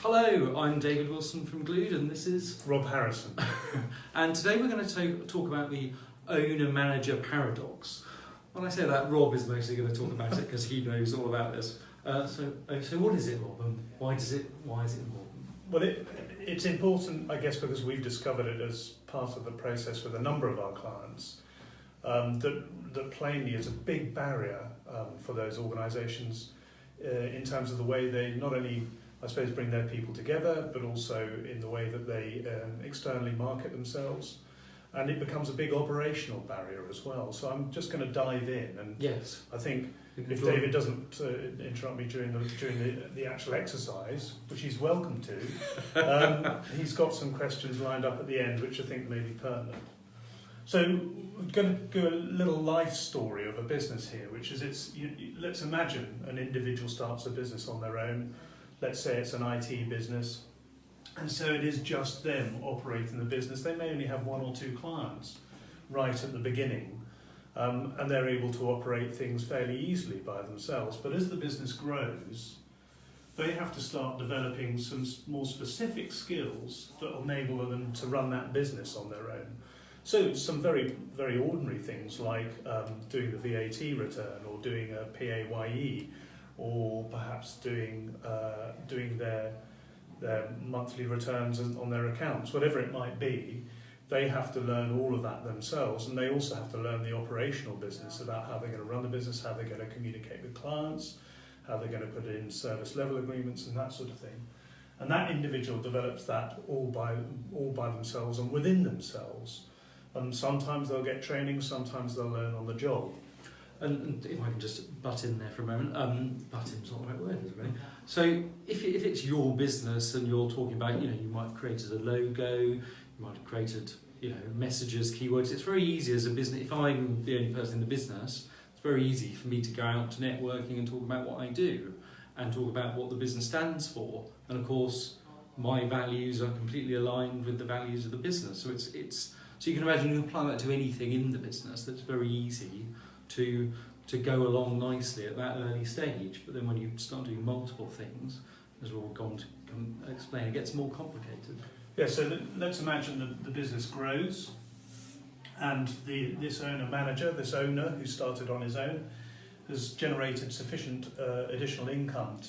Hello, I'm David Wilson from Glued, and this is Rob Harrison. And today we're going to talk about the owner-manager paradox. When I say that, Rob is mostly going to talk about it because he knows all about this. So what is it, Rob, and why is it important? Well, it's important, I guess, because we've discovered it as part of the process with a number of our clients, that plainly is a big barrier for those organisations in terms of the way they not only, I suppose, bring their people together, but also in the way that they externally market themselves. And it becomes a big operational barrier as well. So I'm just going to dive in, and Yes. I think if David doesn't interrupt me during the actual exercise, which he's welcome to, he's got some questions lined up at the end, which I think may be pertinent. So we're going to do a little life story of a business here, which is let's imagine an individual starts a business on their own. Let's say it's an IT business. And so it is just them operating the business. They may only have one or two clients right at the beginning, and they're able to operate things fairly easily by themselves. But as the business grows, they have to start developing some more specific skills that enable them to run that business on their own. So some very, very ordinary things like doing the VAT return, or doing a PAYE, or perhaps doing their monthly returns on their accounts, whatever it might be. They have to learn all of that themselves, and they also have to learn the operational business about how they're going to run the business, how they're going to communicate with clients, how they're going to put in service level agreements and that sort of thing. And that individual develops that all by themselves and within themselves. And sometimes they'll get training, sometimes they'll learn on the job. And if I can just butt in there for a moment, butt in's not the right word, is it really? So if it's your business and you're talking about, you might have created a logo, you might have created, messages, keywords. It's very easy as a business. If I'm the only person in the business, it's very easy for me to go out to networking and talk about what I do and talk about what the business stands for. And of course, my values are completely aligned with the values of the business. So so you can imagine you apply that to anything in the business. That's very easy to go along nicely at that early stage, but then when you start doing multiple things, as we're going to explain, it gets more complicated. Yeah, so let's imagine that the business grows, and this owner who started on his own, has generated sufficient additional income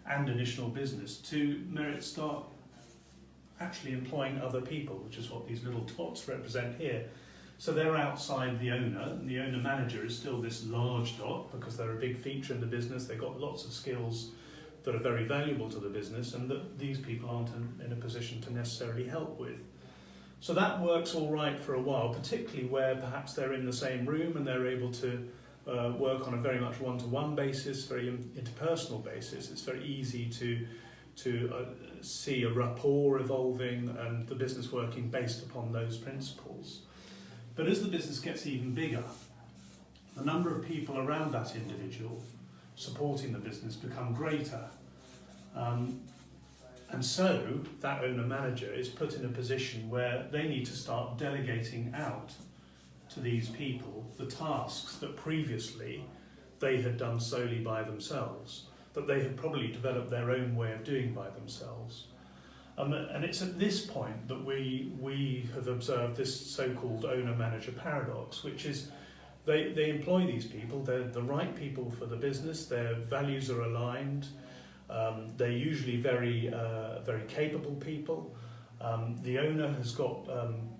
and additional business to start actually employing other people, which is what these little dots represent here. So they're outside the owner, and the owner manager is still this large dot because they're a big feature in the business. They've got lots of skills that are very valuable to the business and that these people aren't in a position to necessarily help with. So that works all right for a while, particularly where perhaps they're in the same room and they're able to work on a very much one-to-one basis, very interpersonal basis. It's very easy to see a rapport evolving and the business working based upon those principles. But as the business gets even bigger, the number of people around that individual supporting the business become greater. And so that owner-manager is put in a position where they need to start delegating out to these people the tasks that previously they had done solely by themselves, that they had probably developed their own way of doing by themselves. And it's at this point that we have observed this so-called owner-manager paradox, which is they employ these people, they're the right people for the business, their values are aligned, they're usually very capable people. The owner has got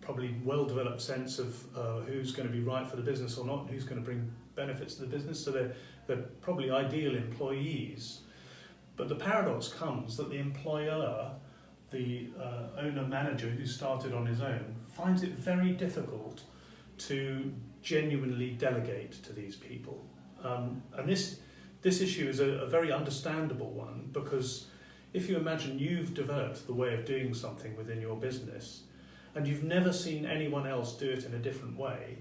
probably well-developed sense of who's going to be right for the business or not, and who's going to bring benefits to the business, so they're probably ideal employees. But the paradox comes that the employer, the owner-manager who started on his own, finds it very difficult to genuinely delegate to these people. And this issue is a very understandable one, because if you imagine you've developed the way of doing something within your business and you've never seen anyone else do it in a different way,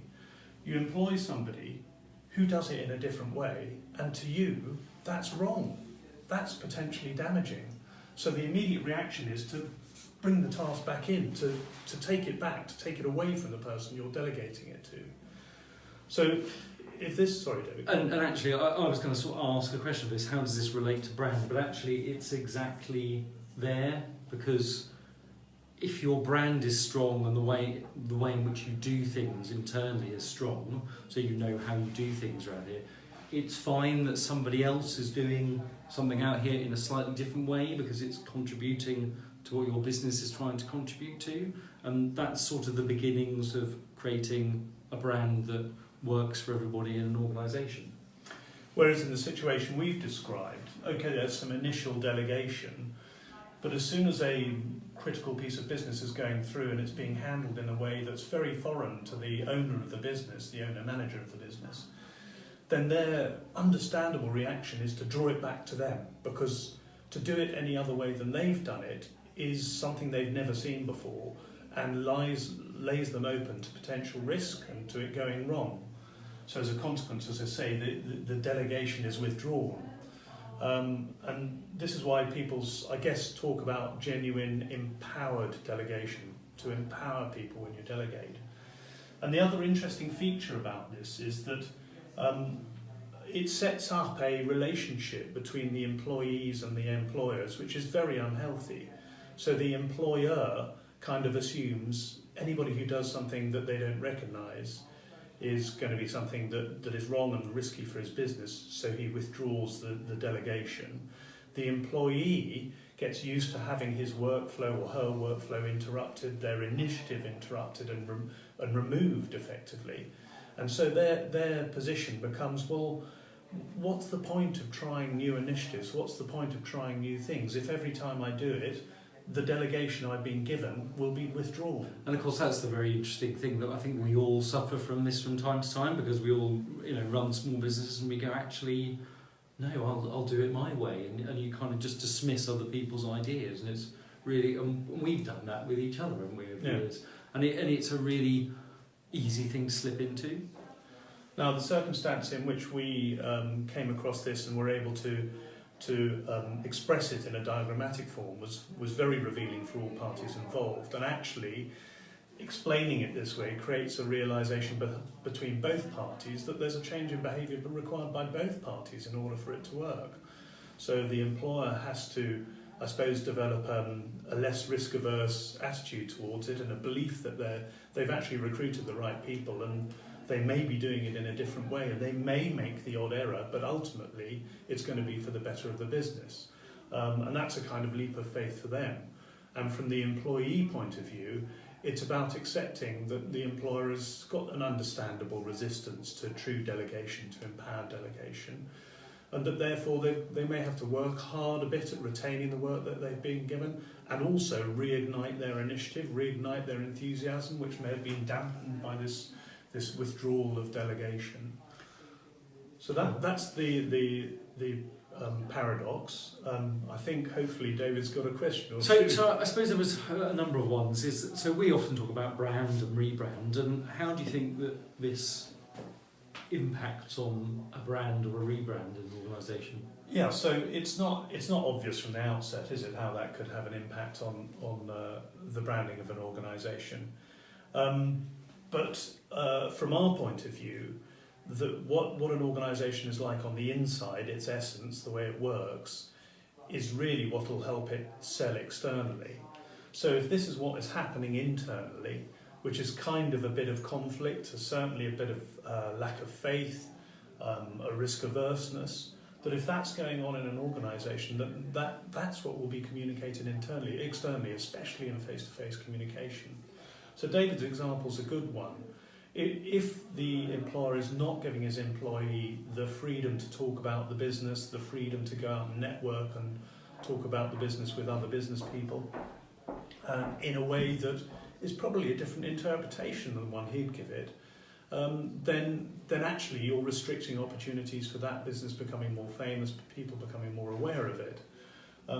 you employ somebody who does it in a different way, and to you, that's wrong. That's potentially damaging. So the immediate reaction is to bring the task back in, to take it back, to take it away from the person you're delegating it to. So if this, sorry David. And actually I was going to sort of ask a question of this, how does this relate to brand? But actually it's exactly there, because if your brand is strong and the way in which you do things internally is strong, so you know how you do things around here, it's fine that somebody else is doing something out here in a slightly different way because it's contributing to what your business is trying to contribute to. And that's sort of the beginnings of creating a brand that works for everybody in an organisation. Whereas in the situation we've described, okay, there's some initial delegation, but as soon as a critical piece of business is going through and it's being handled in a way that's very foreign to the owner of the business, the owner-manager of the business, then their understandable reaction is to draw it back to them, because to do it any other way than they've done it is something they've never seen before and lays them open to potential risk and to it going wrong. So as a consequence, as I say, the delegation is withdrawn. And this is why people, I guess, talk about genuine empowered delegation, to empower people when you delegate. And the other interesting feature about this is that it sets up a relationship between the employees and the employers, which is very unhealthy. So the employer kind of assumes anybody who does something that they don't recognise is going to be something that is wrong and risky for his business, so he withdraws the delegation. The employee gets used to having his workflow or her workflow interrupted, their initiative interrupted and removed effectively. And so their position becomes, well, what's the point of trying new initiatives? What's the point of trying new things if every time I do it, the delegation I've been given will be withdrawn? And of course, that's the very interesting thing that I think we all suffer from this from time to time, because we all, run small businesses and we go, actually, no, I'll do it my way, and you kind of just dismiss other people's ideas, and it's really, and we've done that with each other, haven't we, over the years? And it's a really easy thing to slip into. Now, the circumstance in which we came across this and were able to express it in a diagrammatic form was very revealing for all parties involved, and actually explaining it this way creates a realisation between both parties that there's a change in behaviour required by both parties in order for it to work. So the employer has to, I suppose, develop a less risk-averse attitude towards it and a belief that they've actually recruited the right people, and they may be doing it in a different way, and they may make the odd error, but ultimately it's going to be for the better of the business. And that's a kind of leap of faith for them. And from the employee point of view, it's about accepting that the employer has got an understandable resistance to true delegation, to empowered delegation, and that therefore they may have to work hard a bit at retaining the work that they've been given, and also reignite their initiative, reignite their enthusiasm, which may have been dampened by this withdrawal of delegation. So that's the paradox. I think hopefully David's got a question or two. So I suppose there was a number of ones. So we often talk about brand and rebrand, and how do you think that this impacts on a brand or a rebrand in an organisation? Yeah, so it's not obvious from the outset, is it, how that could have an impact on the branding of an organisation. But from our point of view, what an organisation is like on the inside, its essence, the way it works, is really what will help it sell externally. So if this is what is happening internally, which is kind of a bit of conflict, certainly a bit of lack of faith, a risk averseness, that if that's going on in an organisation, that's what will be communicated internally, externally, especially in face-to-face communication. So David's example is a good one. If the employer is not giving his employee the freedom to talk about the business, the freedom to go out and network and talk about the business with other business people, in a way that is probably a different interpretation than the one he'd give it, then actually you're restricting opportunities for that business becoming more famous, people becoming more aware of it.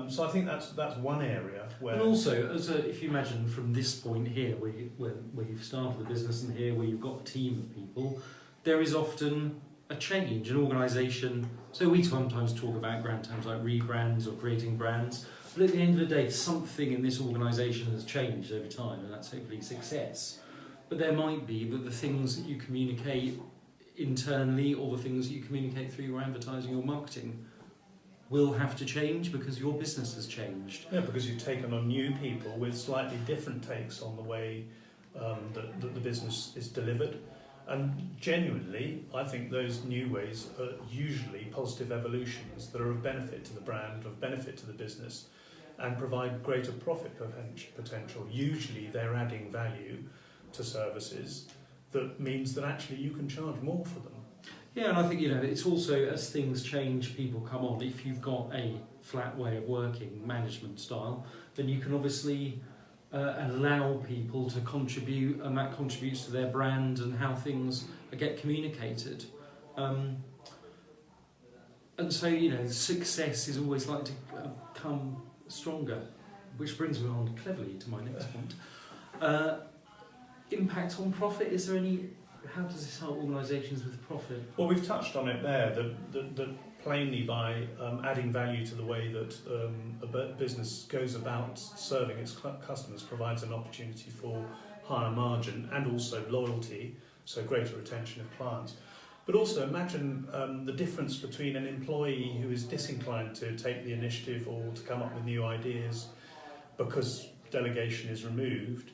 So I think that's one area where... And also, if you imagine from this point here, where you've started the business, and here where you've got a team of people, there is often a change, an organisation. So we sometimes talk about grand terms like rebrands or creating brands, but at the end of the day, something in this organisation has changed over time, and that's hopefully success. But there might be that the things that you communicate internally, or the things that you communicate through your advertising or marketing, will have to change because your business has changed. Yeah, because you've taken on new people with slightly different takes on the way that the business is delivered. And genuinely, I think those new ways are usually positive evolutions that are of benefit to the brand, of benefit to the business, and provide greater profit potential. Usually they're adding value to services that means that actually you can charge more for them. Yeah, and I think, it's also, as things change, people come on. If you've got a flat way of working, management style, then you can obviously allow people to contribute, and that contributes to their brand and how things get communicated. And so, success is always like to come stronger, which brings me on cleverly to my next point. Impact on profit, is there any... How does this help organisations with profit? Well, we've touched on it there, that plainly by adding value to the way that a business goes about serving its customers provides an opportunity for higher margin and also loyalty, so greater retention of clients. But also imagine the difference between an employee who is disinclined to take the initiative or to come up with new ideas because delegation is removed,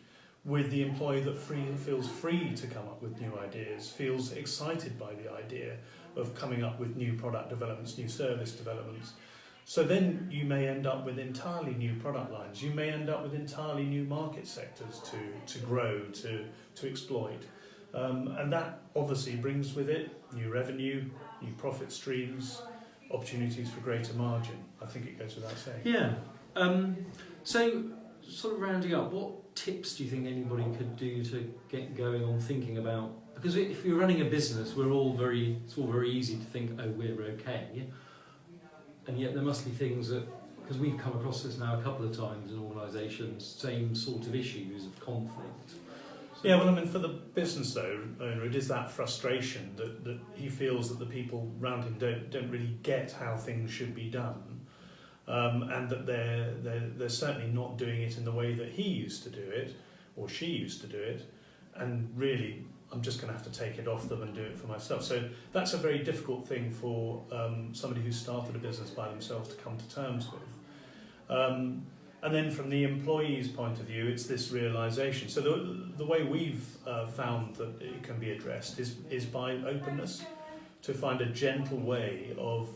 with the employee that feels free to come up with new ideas, feels excited by the idea of coming up with new product developments, new service developments. So then you may end up with entirely new product lines. You may end up with entirely new market sectors to grow, to exploit. And that obviously brings with it new revenue, new profit streams, opportunities for greater margin. I think it goes without saying. Yeah. So, sort of rounding up, what tips do you think anybody could do to get going on thinking about? Because if you're running a business, it's all very easy to think, oh, we're okay, and yet there must be things that, because we've come across this now a couple of times in organisations, same sort of issues of conflict. So, yeah, well, for the business owner, it is that frustration that he feels that the people around him don't really get how things should be done. And that they're certainly not doing it in the way that he used to do it, or she used to do it, and really I'm just going to have to take it off them and do it for myself. So that's a very difficult thing for somebody who started a business by themselves to come to terms with. And then from the employee's point of view, it's this realisation. So the way we've found that it can be addressed is by openness, to find a gentle way of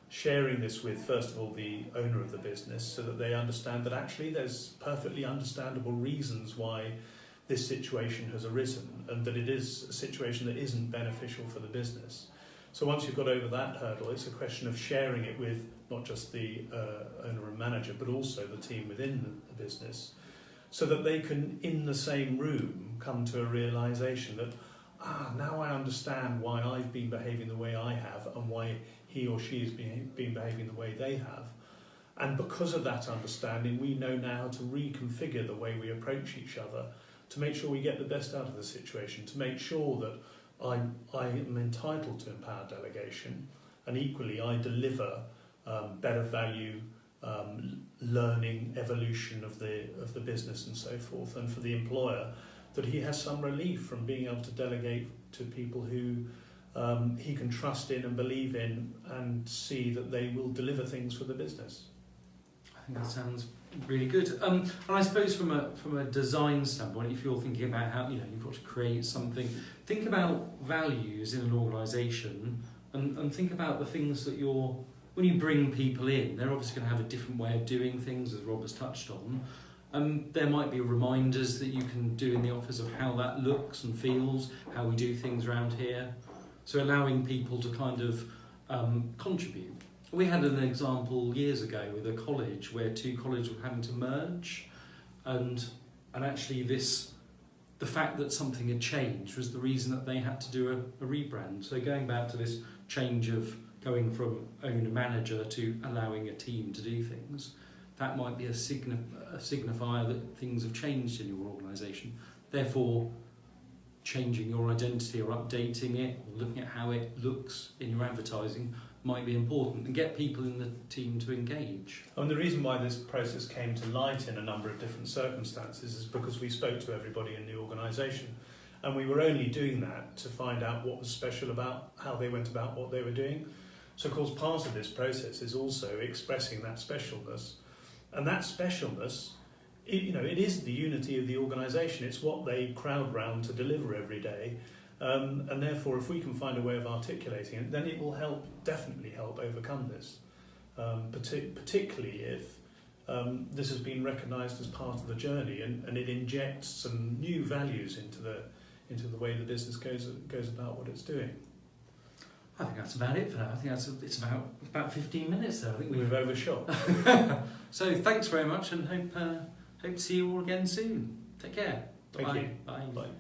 sharing this with, first of all, the owner of the business, so that they understand that actually there's perfectly understandable reasons why this situation has arisen, and that it is a situation that isn't beneficial for the business. So once you've got over that hurdle, it's a question of sharing it with not just the owner and manager, but also the team within the business, so that they can, in the same room, come to a realisation that, now I understand why I've been behaving the way I have, and why he or she has been behaving the way they have. And because of that understanding, we know now how to reconfigure the way we approach each other to make sure we get the best out of the situation, to make sure that I am entitled to empowered delegation, and equally I deliver better value, learning, evolution of the business and so forth, and for the employer that he has some relief from being able to delegate to people who he can trust in and believe in, and see that they will deliver things for the business. I think that sounds really good. And I suppose from a design standpoint, if you're thinking about how you've got to create something, think about values in an organisation, and think about the things that when you bring people in, they're obviously going to have a different way of doing things, as Rob has touched on. There might be reminders that you can do in the office of how that looks and feels, how we do things around here. So allowing people to kind of contribute. We had an example years ago with a college where two colleges were having to merge, and actually the fact that something had changed was the reason that they had to do a rebrand. So going back to this change of going from owner-manager to allowing a team to do things, that might be a signifier that things have changed in your organisation. Therefore, changing your identity or updating it, or looking at how it looks in your advertising might be important, and get people in the team to engage. And the reason why this process came to light in a number of different circumstances is because we spoke to everybody in the organisation, and we were only doing that to find out what was special about how they went about what they were doing. So of course part of this process is also expressing that specialness, and that specialness, it is the unity of the organisation. It's what they crowd round to deliver every day, and therefore if we can find a way of articulating it, then it will definitely help overcome this, particularly if this has been recognised as part of the journey, and it injects some new values into the way the business goes about what it's doing. I think that's about it for now. I think it's about 15 minutes there. I think We've overshot. So thanks very much, and hope to see you all again soon. Take care. Thank Bye. you. Bye. Bye.